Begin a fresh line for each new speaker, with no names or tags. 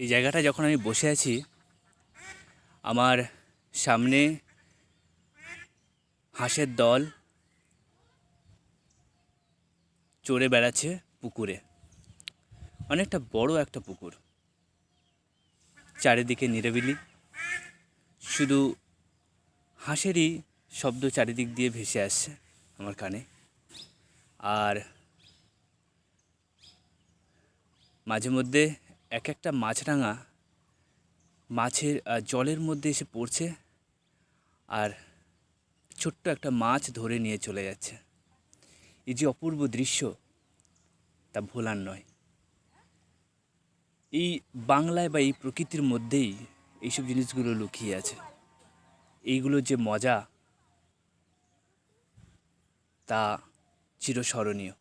এই জায়গাটা যখন আমি বসে আছি, আমার সামনে হাঁসের দল চড়ে বেড়াচ্ছে পুকুরে। অনেকটা বড় একটা পুকুর, চারিদিকে নিরিবিলি, শুধু হাঁসেরই শব্দ চারিদিক দিয়ে ভেসে আসছে আমার কানে। আর মাঝে মধ্যে এক একটা মাছরাঙা মাছের জলের মধ্যে এসে পড়ছে আর ছোট্ট একটা মাছ ধরে নিয়ে চলে যাচ্ছে। এই যে অপূর্ব দৃশ্য, তা ভোলার নয়। এই বাংলায় বা এই প্রকৃতির মধ্যেই এইসব জিনিসগুলো লুকিয়ে আছে। এইগুলোর যে মজা, তা চিরস্মরণীয়।